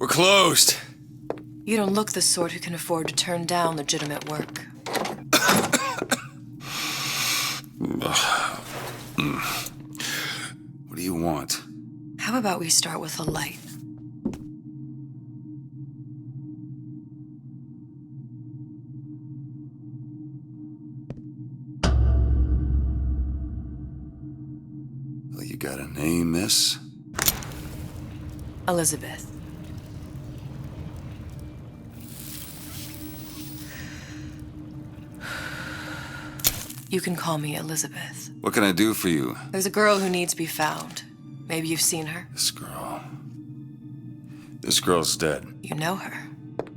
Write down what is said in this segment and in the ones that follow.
We're closed. You don't look the sort who can afford to turn down legitimate work. What do you want? How about we start with a light? Well, you got a name, miss? Elizabeth. You can call me Elizabeth. What can I do for you? There's a girl who needs to be found. Maybe you've seen her. This girl. This girl's dead. You know her.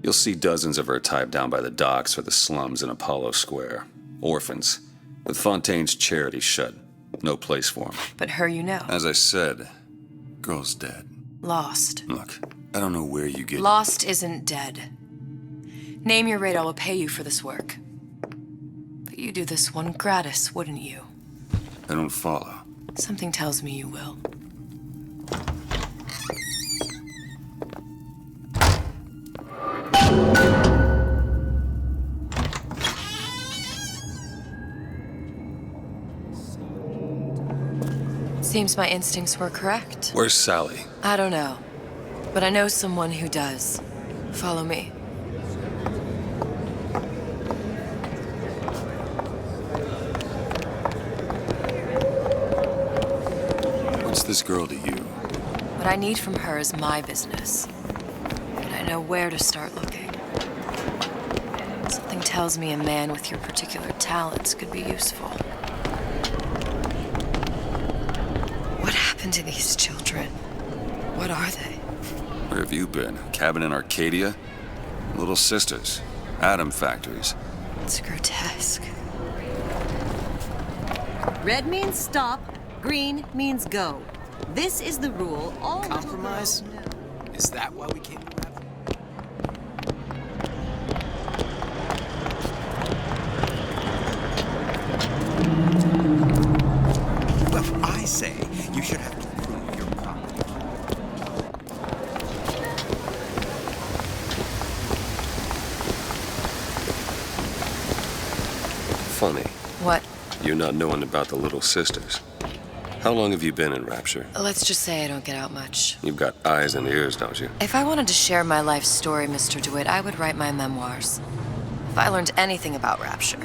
You'll see dozens of her tied down by the docks or the slums in Apollo Square. Orphans. With Fontaine's charity shut. No place for them. But her you know. As I said, girl's dead. Lost. Look, I don't know where you get... Lost isn't dead. Name your rate, I will pay you for this work. But you do this one gratis, wouldn't you? I don't follow. Something tells me you will. Seems my instincts were correct. Where's Sally? I don't know, but I know someone who does. Follow me. What's this girl to you? What I need from her is my business. And I know where to start looking. Something tells me a man with your particular talents could be useful. What happened to these children? What are they? Where have you been? Cabin in Arcadia? Little sisters. Atom factories. It's grotesque. Red means stop, green means go. This is the rule. All Compromise? Is that why we came to rap? Well, I say you should have to prove your property. Funny. What? You're not knowing about the little sisters. How long have you been in Rapture? Let's just say I don't get out much. You've got eyes and ears, don't you? If I wanted to share my life story, Mr. DeWitt, I would write my memoirs. If I learned anything about Rapture,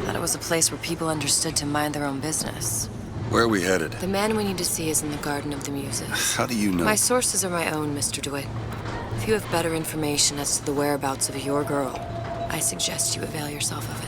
that it was a place where people understood to mind their own business. Where are we headed? The man we need to see is in the Garden of the Muses. How do you know? My sources are my own, Mr. DeWitt. If you have better information as to the whereabouts of your girl, I suggest you avail yourself of it.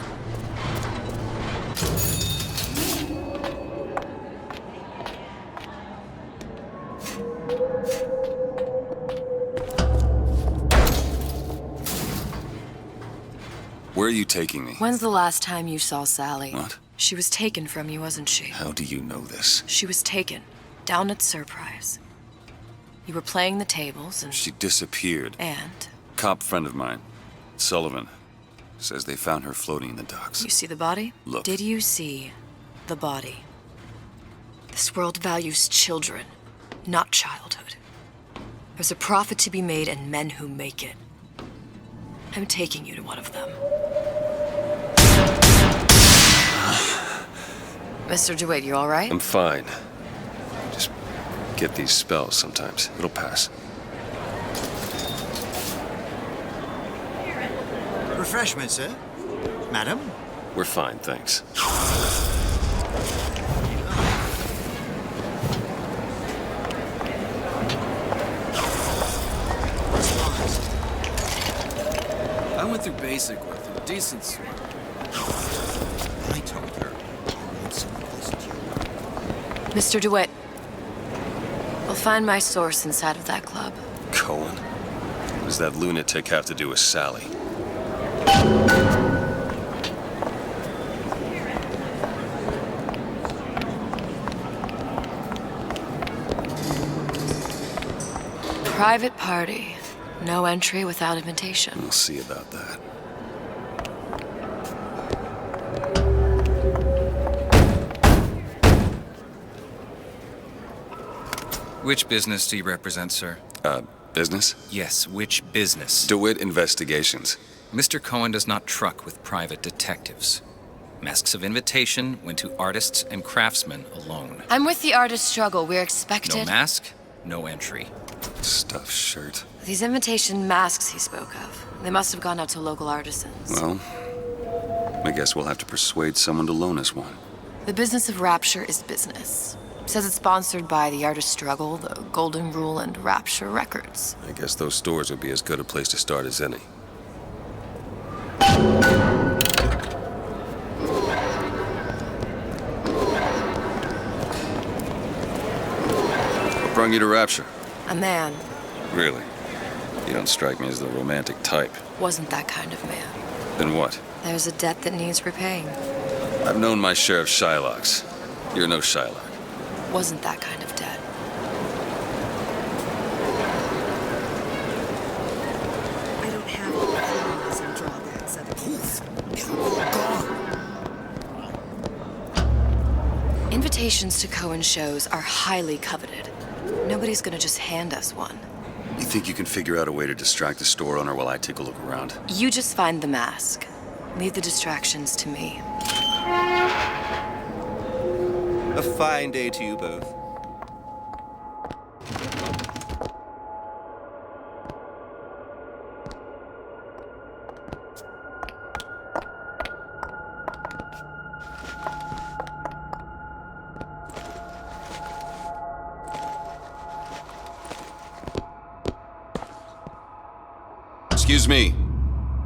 Where are you taking me? When's the last time you saw Sally? What? She was taken from you, wasn't she? How do you know this? She was taken, down at Surprise. You were playing the tables and... She disappeared. And? Cop friend of mine, Sullivan, says they found her floating in the docks. You see the body? Look. Did you see the body? This world values children, not childhood. There's a profit to be made and men who make it. I'm taking you to one of them. Mr. DeWitt, you all right? I'm fine. Just get these spells sometimes. It'll pass. Refreshment, sir? Madam? We're fine, thanks. I went through basic with her, decent sort. I told her. It's Mr. DeWitt, we'll find my source inside of that club. Cohen? What does that lunatic have to do with Sally? Private party. No entry without invitation. We'll see about that. Which business do you represent, sir? Business? Yes, which business? DeWitt Investigations. Mr. Cohen does not truck with private detectives. Masks of invitation went to artists and craftsmen alone. I'm with the artist struggle. We're expected. No mask, no entry. Stuffed shirt. These invitation masks he spoke of. They must have gone out to local artisans. Well, I guess we'll have to persuade someone to loan us one. The business of Rapture is business. Says it's sponsored by the Artist Struggle, the Golden Rule, and Rapture Records. I guess those stores would be as good a place to start as any. What brought you to Rapture? A man. Really? You don't strike me as the romantic type. Wasn't that kind of man. Then what? There's a debt that needs repaying. I've known my share of Shylocks. You're no Shylock. Wasn't that kind of debt. I don't have all the flaws and drawbacks other people. Invitations to Cohen shows are highly coveted. Nobody's gonna just hand us one. You think you can figure out a way to distract the store owner while I take a look around? You just find the mask. Leave the distractions to me. A fine day to you both. Excuse me.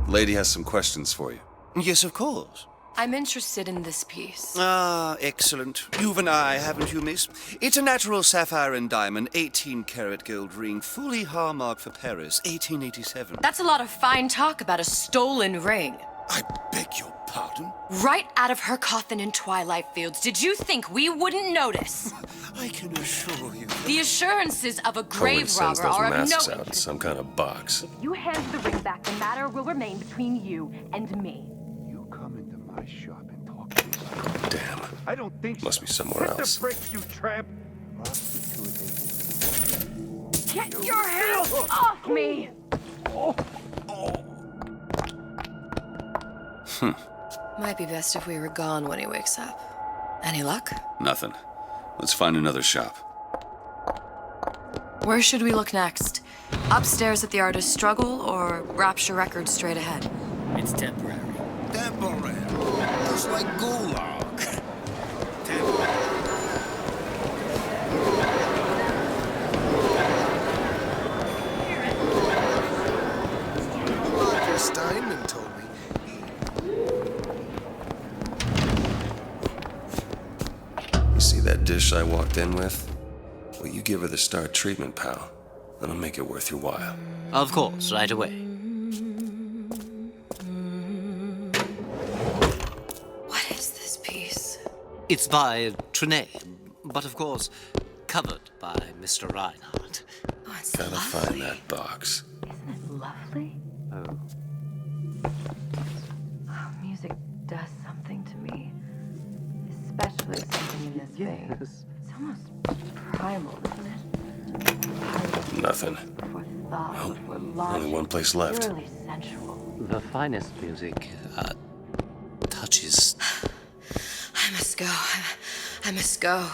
Lady has some questions for you. Yes, of course. I'm interested in this piece. Ah, excellent. You've an eye, haven't you, miss? It's a natural sapphire and diamond, 18-karat gold ring, fully hallmarked for Paris, 1887. That's a lot of fine talk about a stolen ring. I beg your pardon? Right out of her coffin in Twilight Fields. Did you think we wouldn't notice? I can assure you. The assurances of a Cohen grave sends robber those are of no masks out in interest. some kind of box. You hand the ring back, the matter will remain between you and me. You come into my shop and talk to me like Damn. I don't think Must so. be somewhere Hit else. the bricks, you tramp. I'll speak to it. Get your hands off me! Might be best if we were gone when he wakes up. Any luck? Nothing. Let's find another shop. Where should we look next? Upstairs at the Artist Struggle or Rapture Records straight ahead? It's temporary. Temporary. Just like Gulag. Roger Steinman told me. You see that dish I walked in with? Well, you give her the star treatment, pal. That'll make it worth your while. Of course, right away. What is this piece? It's by Trenet, but of course, covered by Mr. Reinhardt. Oh, it's Gotta lovely. find that box. Isn't it lovely? Oh, music does something to me. Especially something in this vein. It's almost primal, isn't it? Nothing. For thought, Well, for logic. only one place left. Purely sensual. The finest music touches. I must go. I must go.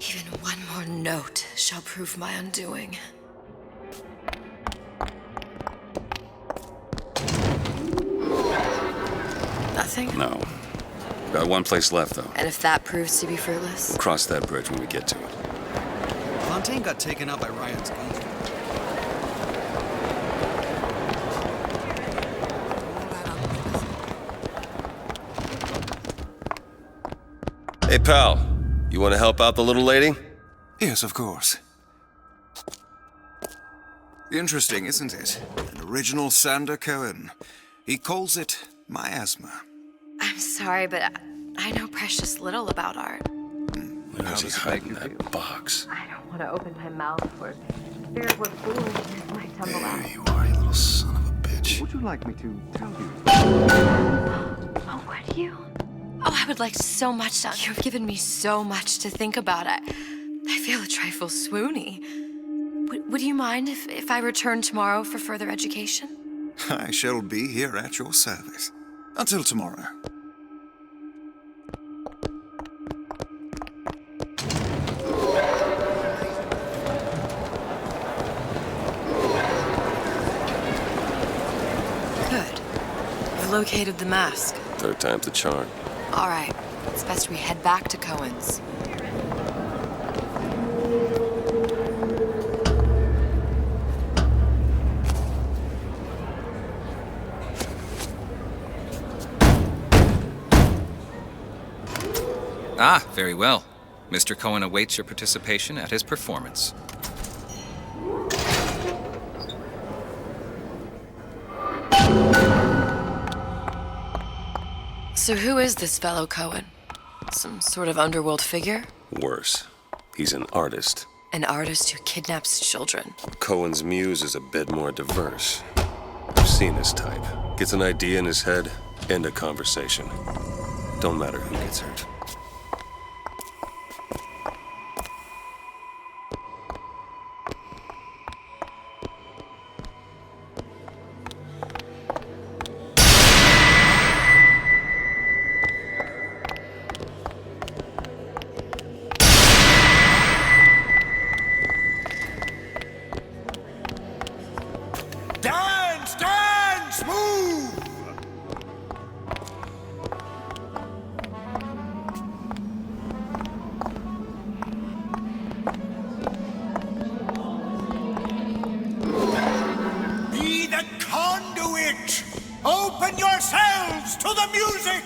Even one more note shall prove my undoing. Nothing? No. Got one place left, though. And if that proves to be fruitless? We'll cross that bridge when we get to it. Fontaine got taken out by Ryan's gun. Hey, pal. You want to help out the little lady? Yes, of course. Interesting, isn't it? An original Sander Cohen. He calls it miasma. I'm sorry, but I know precious little about art. Where is he hiding that box? I don't want to open my mouth for fear of what foolishness might tumble There out. you are, you little son of a bitch. Would you like me to tell you? Oh, would you? Oh, I would like so much to. You've given me so much to think about. I feel a trifle swoony. Would you mind if I return tomorrow for further education? I shall be here at your service. Until tomorrow. Good. I've located the mask. Third time's the charm. All right. It's best we head back to Cohen's. Ah, very well. Mr. Cohen awaits your participation at his performance. So who is this fellow Cohen? Some sort of underworld figure? Worse. He's an artist. An artist who kidnaps children. Cohen's muse is a bit more diverse. I've seen this type. Gets an idea in his head, end a conversation. Don't matter who gets hurt. Dance! Dance! Move! Be the conduit! Open yourselves to the music!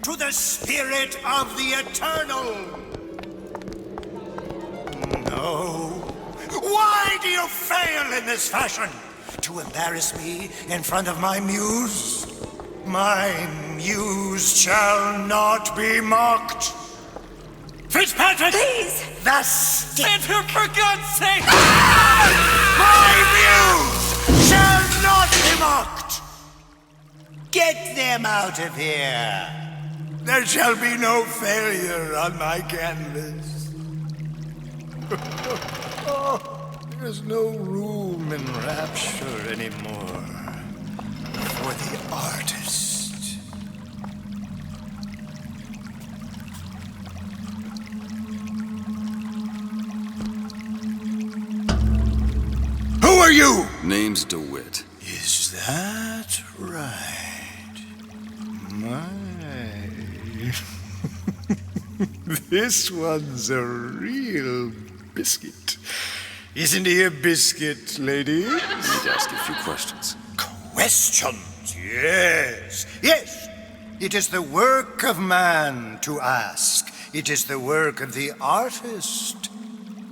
To the spirit of the eternal! No. Why do you fail in this fashion? To embarrass me in front of my muse? My muse shall not be mocked. Fitzpatrick! Please! The stick! For God's sake! My muse shall not be mocked! Get them out of here! There shall be no failure on my canvas. There's no room in rapture anymore for the artist. Who are you? Name's DeWitt. Is that right? My. This one's a real biscuit. Isn't he a biscuit, ladies? I need to ask you a few questions. Questions, yes. Yes, it is the work of man to ask. It is the work of the artist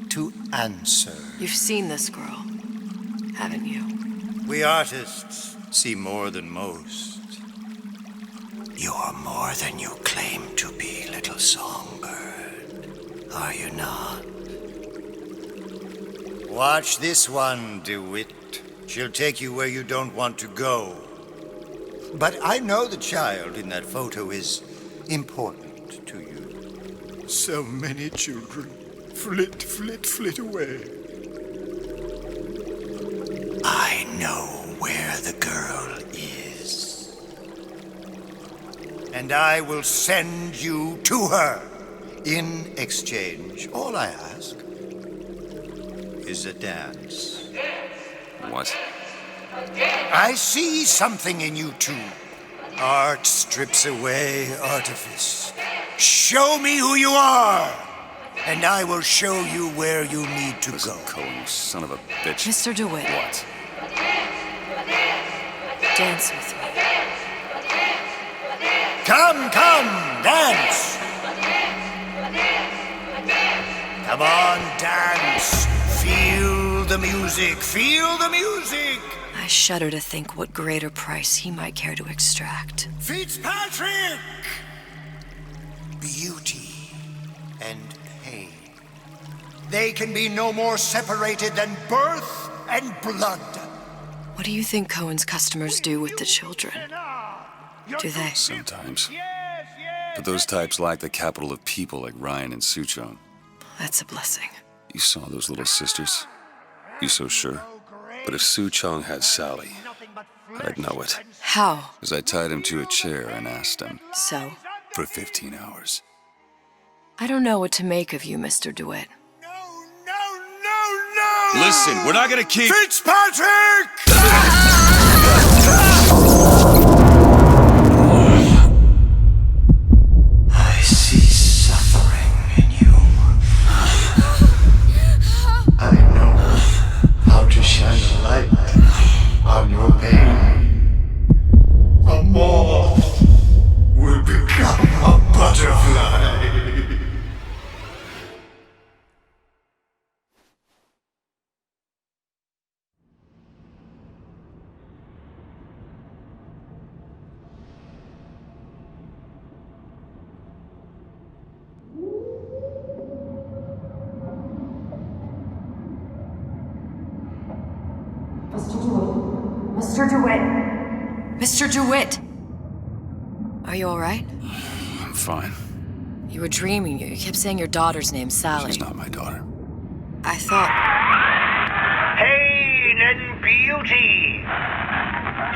to answer. You've seen this girl, haven't you? We artists see more than most. You're more than you claim to be, little songbird. Are you not? Watch this one, DeWitt. She'll take you where you don't want to go. But I know the child in that photo is important to you. So many children flit, flit, flit away. I know where the girl is. And I will send you to her. In exchange, all I ask is a dance. What? I see something in you two. Art strips away artifice. Show me who you are, and I will show you where you need to Listen, go. Cohen, you son of a bitch. Mr. DeWitt. What? Dance with me. Come, come, dance! Come on, dance! Feel the music, feel the music! I shudder to think what greater price he might care to extract. Fitzpatrick! Beauty and pain. They can be no more separated than birth and blood. What do you think Cohen's customers do with the children? Do they? Sometimes. But those types lack the capital of people like Ryan and Suchong. That's a blessing. You saw those little sisters? You so sure? But if Su Chong had Sally, I'd know it. How? Because I tied him to a chair and asked him. So? For 15 hours. I don't know what to make of you, Mr. DeWitt. No! Listen, we're not gonna keep... Fitzpatrick! I see suffering in you. I know how to shine a light on your pain. A moth will become a butterfly. Mr. DeWitt! Mr. DeWitt! Are you alright? I'm fine. You were dreaming. You kept saying your daughter's name, Sally. She's not my daughter. I thought... Pain and beauty!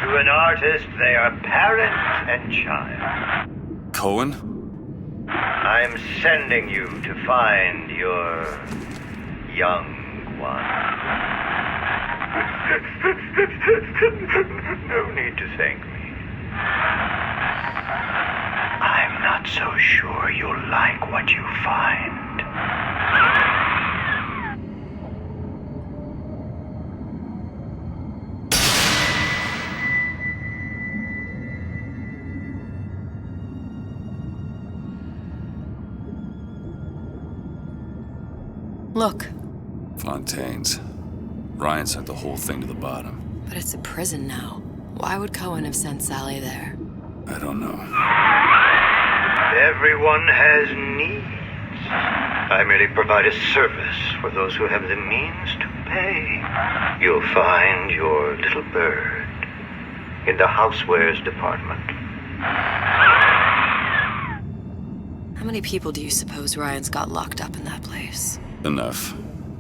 To an artist, they are parent and child. Cohen? I'm sending you to find your young one. No need to thank me. I'm not so sure you'll like what you find. Look. Fontaine's. Ryan sent the whole thing to the bottom. But it's a prison now. Why would Cohen have sent Sally there? I don't know. Everyone has needs. I merely provide a service for those who have the means to pay. You'll find your little bird in the housewares department. How many people do you suppose Ryan's got locked up in that place? Enough.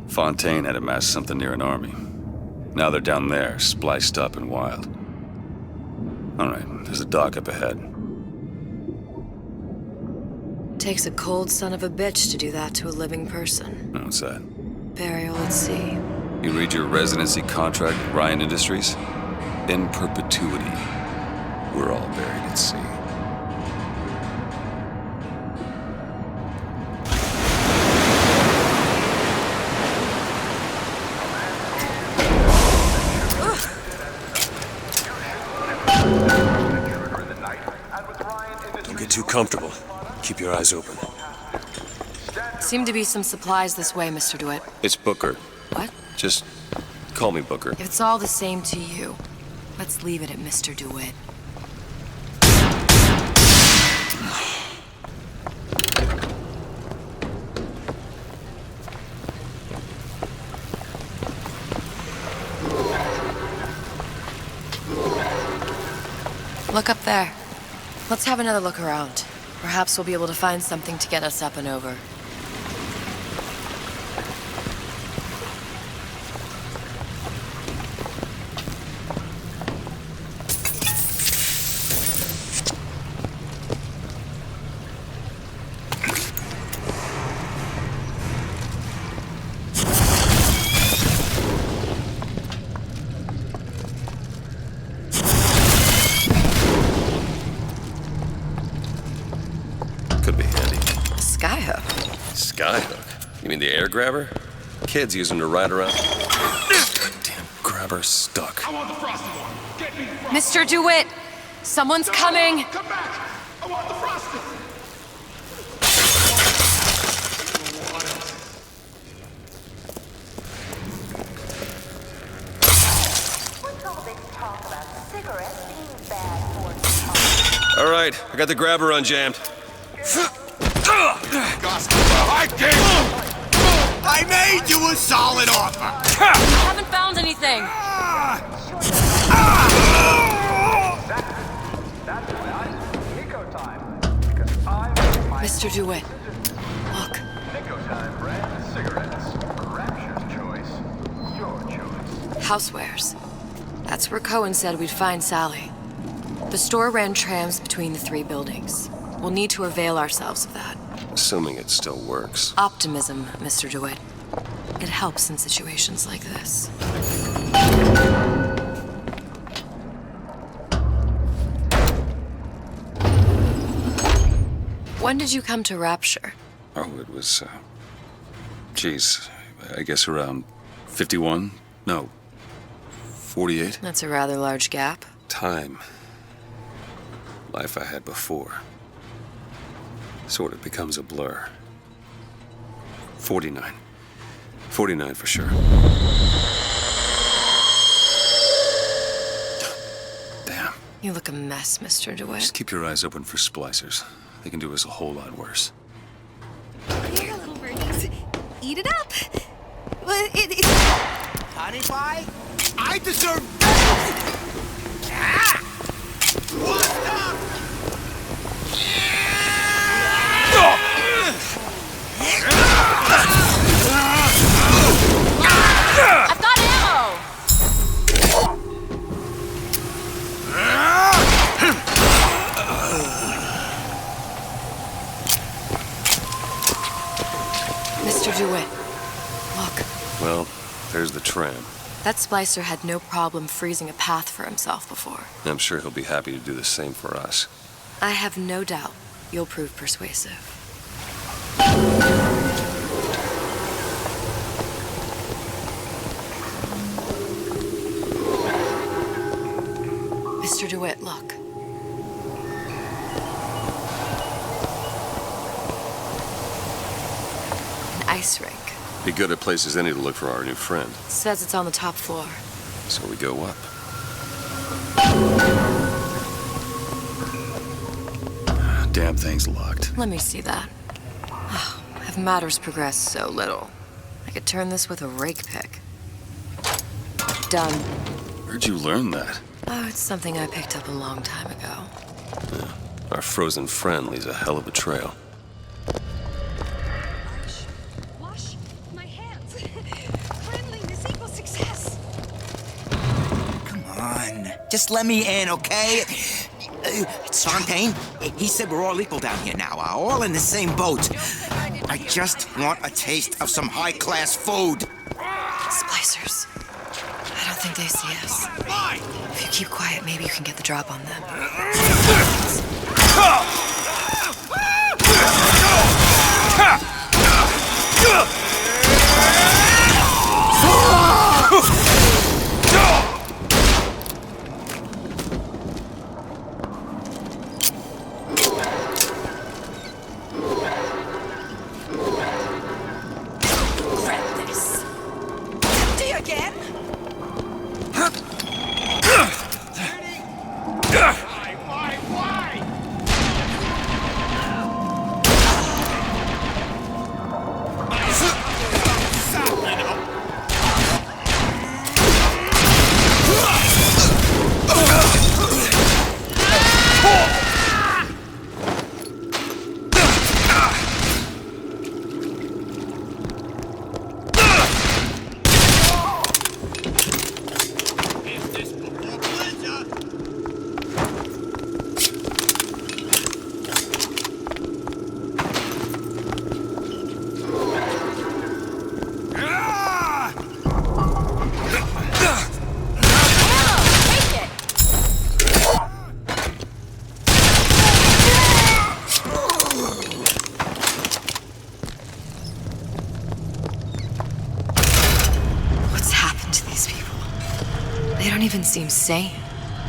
Fontaine had amassed something near an army. Now they're down there, spliced up and wild. All right, there's a dock up ahead. Takes a cold son of a bitch to do that to a living person. What's that? Burial at sea. You read your residency contract with Ryan Industries? In perpetuity, we're all buried at sea. Don't get too comfortable. Keep your eyes open. Seem to be some supplies this way, Mr. DeWitt. It's Booker. What? Just call me Booker. If it's all the same to you, let's leave it at Mr. DeWitt. Look up there. Let's have another look around. Perhaps we'll be able to find something to get us up and over. Skyhook? You mean the air grabber? Kids use them to ride around. Damn grabber stuck. I want the frosted one. Get me frosted. Mr. DeWitt! Someone's coming! Come back! I want the frosted. What's all this talk about cigarettes being bad for you? All right, I got the grabber unjammed. I made you a solid offer! I haven't found anything! Mr. DeWitt, look. Nico time brand cigarettes. Rapture's choice. Your choice. Housewares. That's where Cohen said we'd find Sally. The store ran trams between the 3 buildings. We'll need to avail ourselves of that. Assuming it still works. Optimism, Mr. DeWitt. It helps in situations like this. When did you come to Rapture? Oh, it was, geez, I guess around 51? No, 48? That's a rather large gap. Time. Life I had before. Sort of becomes a blur. 49. 49 for sure. Damn. You look a mess, Mr. DeWitt. Just keep your eyes open for splicers. They can do us a whole lot worse. Here, little birdies. Eat it up. Honey pie? I deserve better! Ah! What's up? I've got ammo! Mr. DeWitt, look. Well, there's the tram. That splicer had no problem freezing a path for himself before. I'm sure he'll be happy to do the same for us. I have no doubt you'll prove persuasive. Mr. DeWitt, look. An ice rink. Be good at places any to look for our new friend. Says it's on the top floor. So we go up. Damn thing's locked. Let me see that. Oh, have matters progressed so little? I could turn this with a rake pick. Done. Where'd you learn that? Oh, it's something I picked up a long time ago. Yeah. Our frozen friend leaves a hell of a trail. Wash my hands. Cleanliness equals success. Come on. Just let me in, okay? Fontaine, he said we're all equal down here now. All in the same boat. I just want a taste of some high-class food. Splicers. I don't think they see us. If you keep quiet, maybe you can get the drop on them. Seems sane.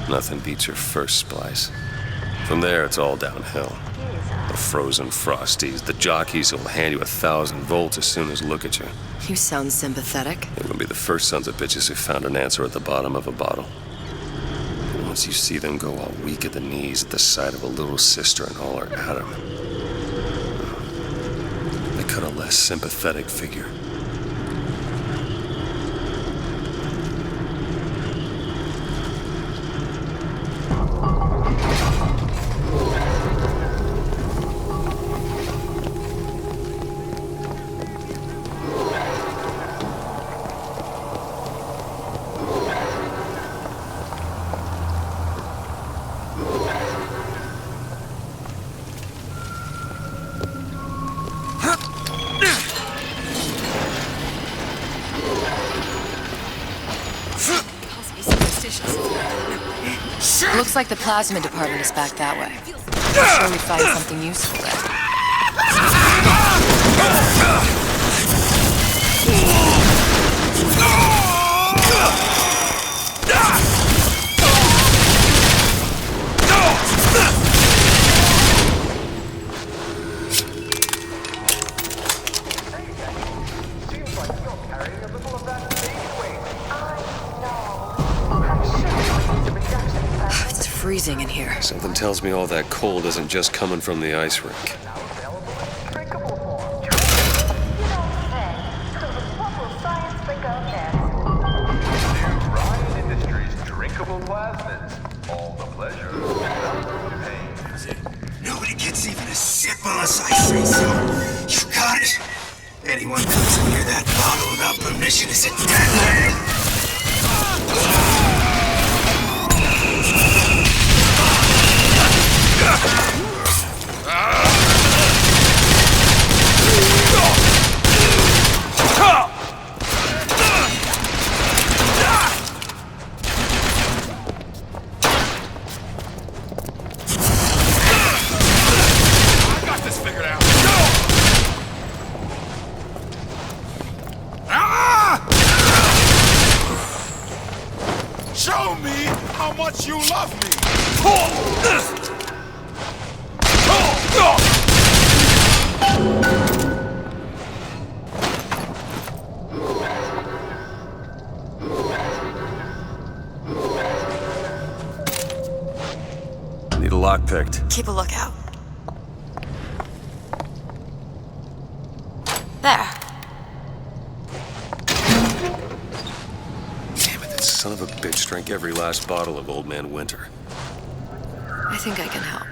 Nothing beats your first splice. From there, it's all downhill. The frozen frosties, the jockeys who'll hand you 1,000 volts as soon as look at you. You sound sympathetic. They will be the first sons of bitches who found an answer at the bottom of a bottle. And once you see them go all weak at the knees at the sight of a little sister and all her atom, they cut a less sympathetic figure. suspicious. Looks like the plasmid department is back that way. I'm sure we'd find something useful there. It's freezing in here. Something tells me all that cold isn't just coming from the ice rink. Nobody gets even a sip unless I say so. You got it. Anyone comes near that bottle without permission is a dead man. Show me how much you love me! Need a lock picked. Keep a lookout. There. Son of a bitch drank every last bottle of Old Man Winter. I think I can help.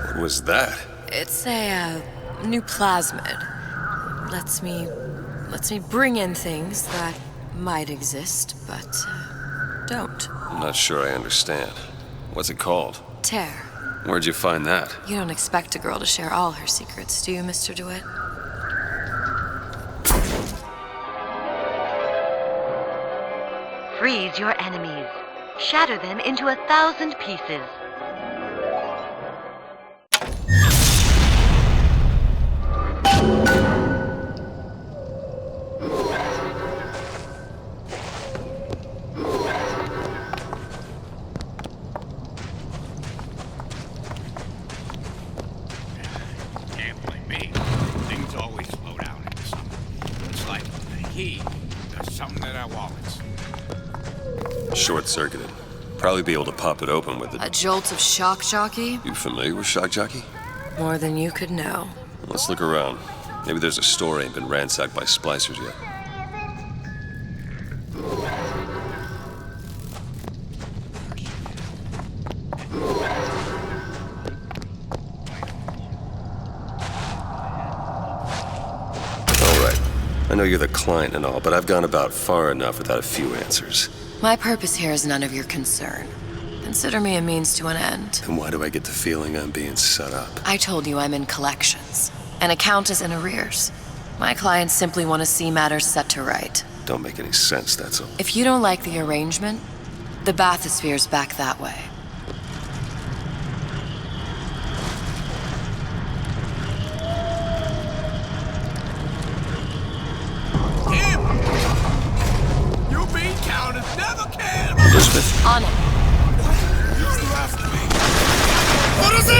What was that? It's a new plasmid. Lets me bring in things that might exist, but don't. I'm not sure I understand. What's it called? Tear. Where'd you find that? You don't expect a girl to share all her secrets, do you, Mr. DeWitt? Freeze your enemies. Shatter them into 1,000 pieces. Can't blame me. Things always slow down in the summer. It's like the heat does something to our wallets. Short-circuited. Probably be able to pop it open with A jolt of shock jockey? You familiar with shock jockey? More than you could know. Let's look around. Maybe there's a store ain't been ransacked by splicers yet. Alright. I know you're the client and all, but I've gone about far enough without a few answers. My purpose here is none of your concern. Consider me a means to an end. And why do I get the feeling I'm being set up? I told you I'm in collections. An account is in arrears. My clients simply want to see matters set to right. Don't make any sense, that's all. If you don't like the arrangement, the bathysphere's back that way. Elizabeth? On it. Who's left me? What is it?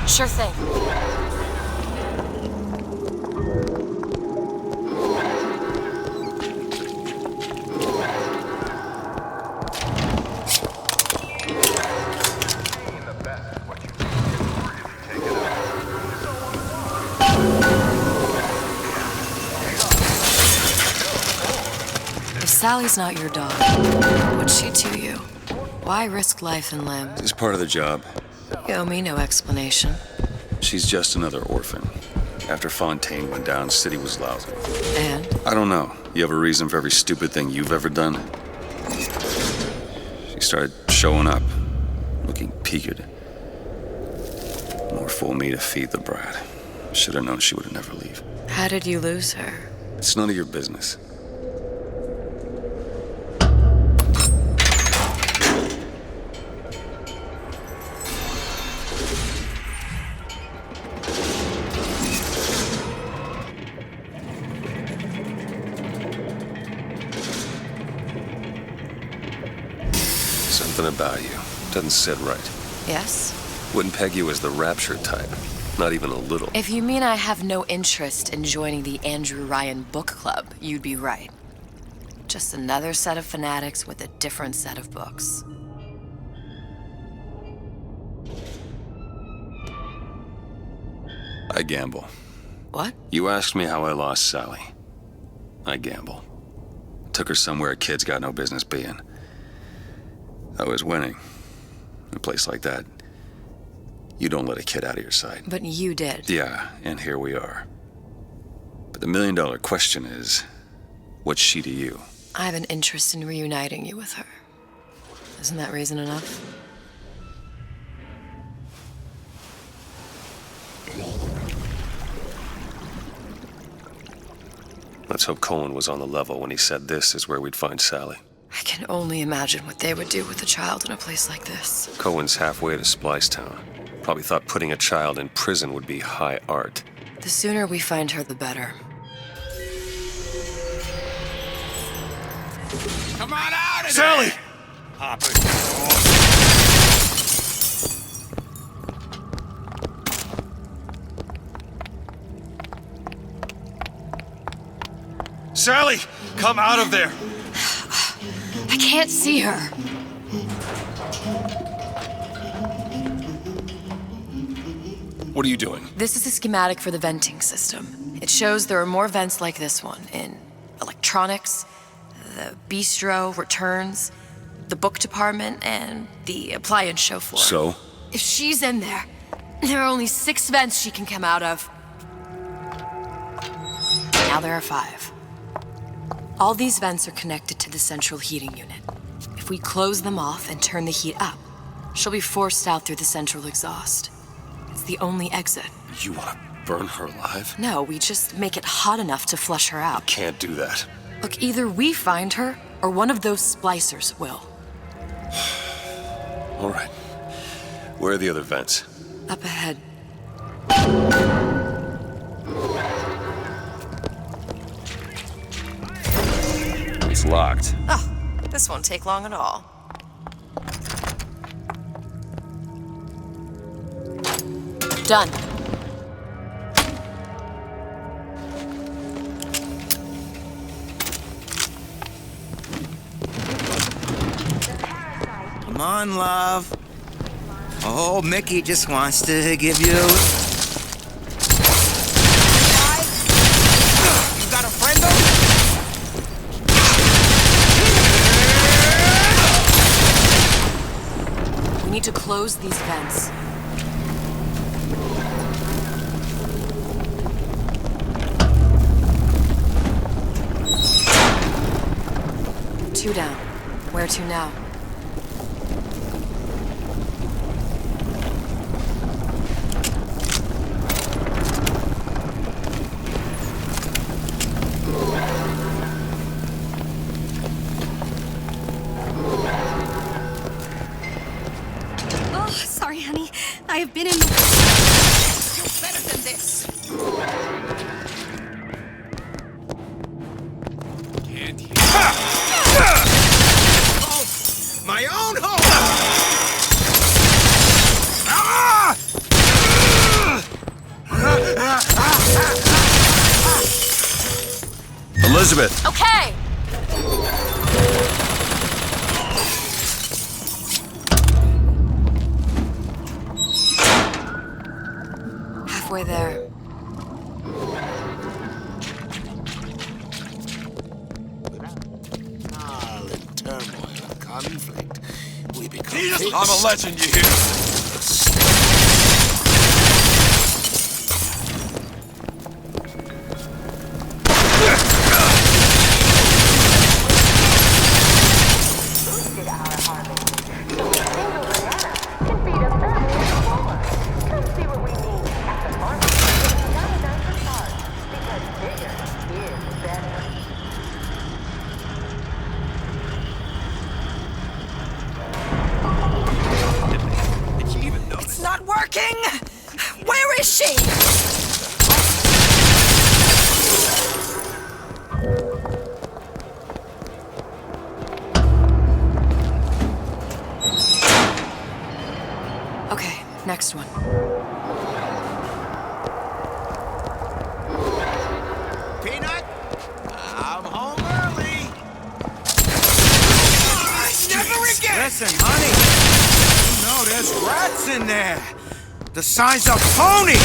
Sure thing. If Sally's not your dog, what's she to you? Why risk life and limb? It's part of the job. You owe me no explanation. She's just another orphan. After Fontaine went down, City was lousy. And? I don't know. You have a reason for every stupid thing you've ever done? She started showing up, looking peaked. More fool me to feed the brat. Should have known she would never leave. How did you lose her? It's none of your business. Something about you doesn't sit right. Yes? Wouldn't peg you as the rapture type. Not even a little. If you mean I have no interest in joining the Andrew Ryan book club, you'd be right. Just another set of fanatics with a different set of books. I gamble. What? You asked me how I lost Sally. I gamble. Took her somewhere a kid's got no business being. I was winning. In a place like that, you don't let a kid out of your sight. But you did. Yeah, and here we are. But the million-dollar question is, what's she to you? I have an interest in reuniting you with her. Isn't that reason enough? Let's hope Cohen was on the level when he said this is where we'd find Sally. I can only imagine what they would do with a child in a place like this. Cohen's halfway to Splicetown. Probably thought putting a child in prison would be high art. The sooner we find her, the better. Come on out of Sally! there! Hopper. Sally! Come out of there! I can't see her. What are you doing? This is a schematic for the venting system. It shows there are more vents like this one in electronics, the bistro, returns, the book department, and the appliance show floor. So? If she's in there, there are only 6 vents she can come out of. Now there are 5. All these vents are connected to the central heating unit. If we close them off and turn the heat up, she'll be forced out through the central exhaust. It's the only exit. You want to burn her alive? No, we just make it hot enough to flush her out. Can't do that. Look, either we find her, or one of those splicers will. All right. Where are the other vents? Up ahead. It's locked. Oh, this won't take long at all. Done. Come on, love. Oh, Mickey just wants to give you... You got a friend We need to close these vents. Two down. Where to now? Oh, sorry, honey. I have been in the... You're better than this. Can't hear. My own home! Elizabeth! Okay! Halfway there. In turmoil and conflict, we become I'm a legend, you hear? It's not working! Where is she? Okay, next one. Peanut, I'm home early. Never again! Listen, honey. You know there's rats in there. The size of ponies!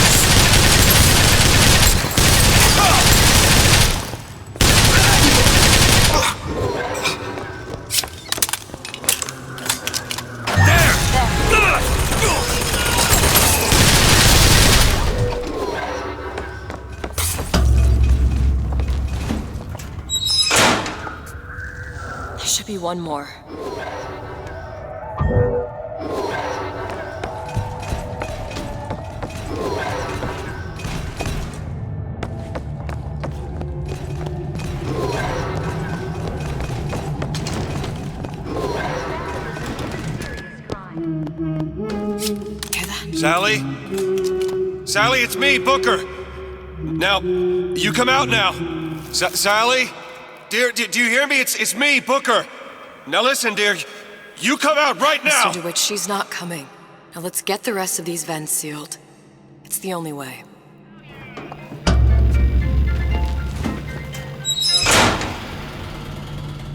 There should be one more. Sally? Sally, it's me, Booker. Now, you come out now. Sally? Dear, do you hear me? It's me, Booker. Now listen, dear. You come out right now! Mr. DeWitt, she's not coming. Now let's get the rest of these vents sealed. It's the only way.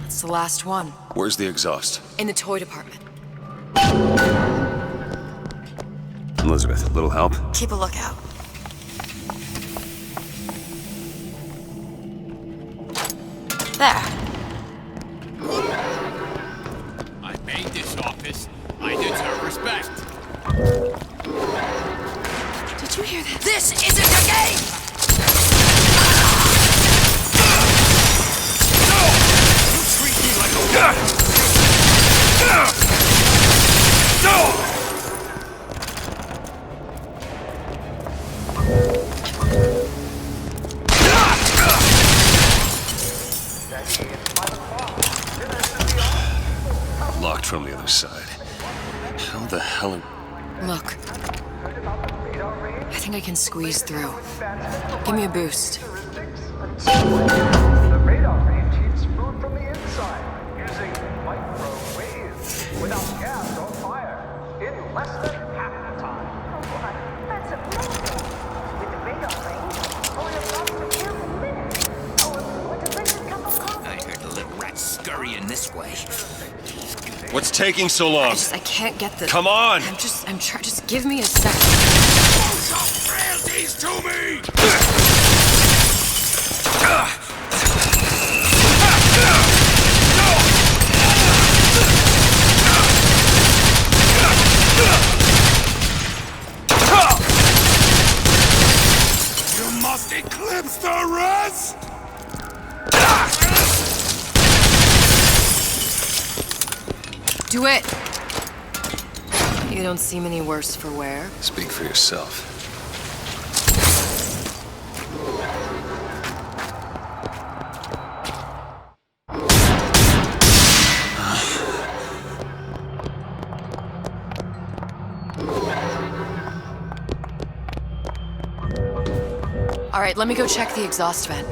It's the last one. Where's the exhaust? In the toy department. Elizabeth, a little help? Keep a lookout. There. I made this office. I deserve respect. Did you hear that? This isn't a game! You treat me like a No! Locked from the other side. How the hell? Look. I think I can squeeze through. Give me a boost. The radar range heats food from the inside using microwaves without gas or fire in less than half the time. That's amazing. With the radar range, only about to kill a minute. Oh, what a delicious cup of coffee. I heard the little rat scurrying this way. What's taking so long? I can't get the... Come on! I'm trying, just give me a second. some frailties to me! You must eclipse the rest! Do it! You don't seem any worse for wear. Speak for yourself. All right, let me go check the exhaust vent.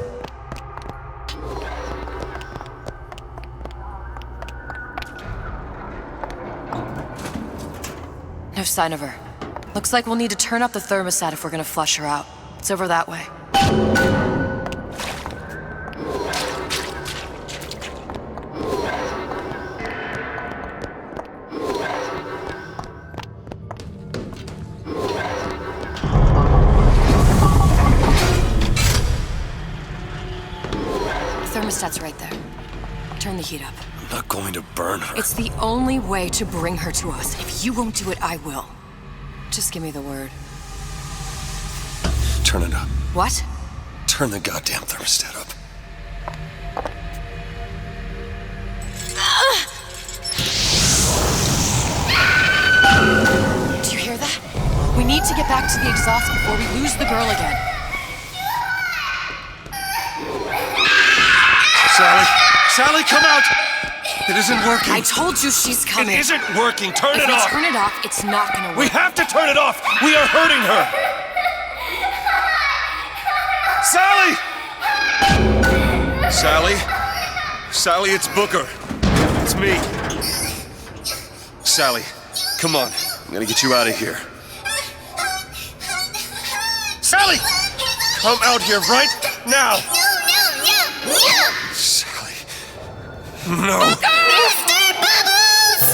No sign of her. Looks like we'll need to turn up the thermostat if we're gonna flush her out. It's over that way. thermostat's right there. Turn the heat up. I'm not going to burn her. It's the only way to bring her to us. If you won't do it, I will. Just give me the word. Turn it up. What? Turn the goddamn thermostat up. Do you hear that? We need to get back to the exhaust before we lose the girl again. Sally! Sally, come out! It isn't working. I told you she's coming. It isn't working. Turn it off. If we turn it off, it's not gonna work. We have to turn it off. We are hurting her. Sally! Sally? Sally, it's Booker. It's me. Sally, come on. I'm gonna get you out of here. Sally! Come out here right now! Sally. No. Booker! Mr. Bubbles!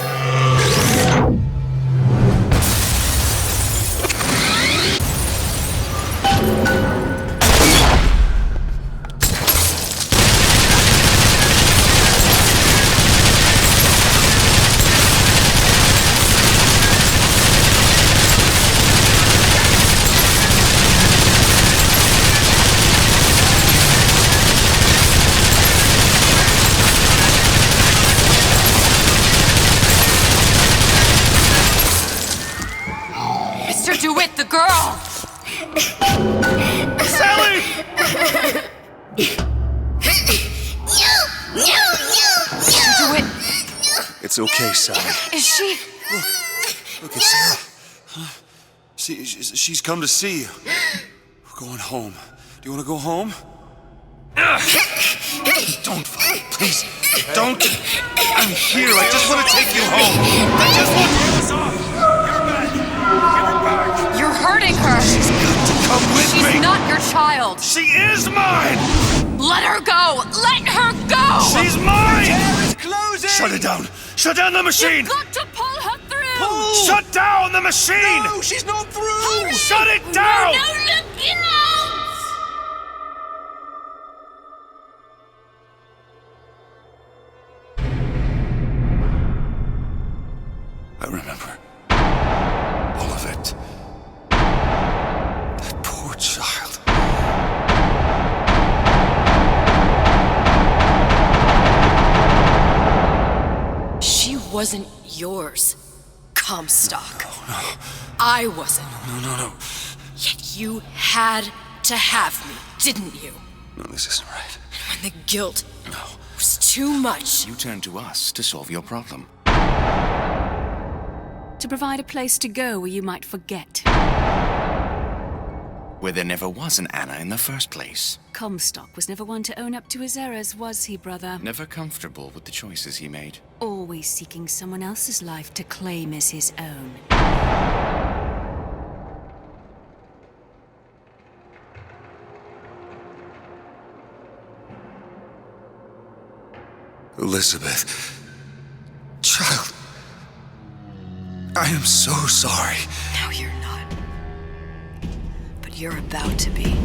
Mr. DeWitt, the girl! Sally! Mr. DeWitt! It's okay, Sally. Is she? Look, it's Sarah. She's come to see you. We're going home. Do you want to go home? Don't fight, please. Don't. I'm here. I just want to take you home. I just want to get us off. You're hurting her. She's got to come with me. She's not your child. She is mine. Let her go. Let her go. She's mine. It's closing. Shut it down. Shut down the machine. You've got to pull her through. Pull. Shut down the machine. No, she's not through. Shut it down. No, look out. I remember. All of it. That poor child. She wasn't yours, Comstock. No. I wasn't. No. Yet you had to have me, didn't you? No, this isn't right. And when the guilt was too much. You turned to us to solve your problem. To provide a place to go where you might forget. Where there never was an Anna in the first place. Comstock was never one to own up to his errors, was he, brother? Never comfortable with the choices he made. Always seeking someone else's life to claim as his own. Elizabeth. Child. I am so sorry. No, you're not. But you're about to be.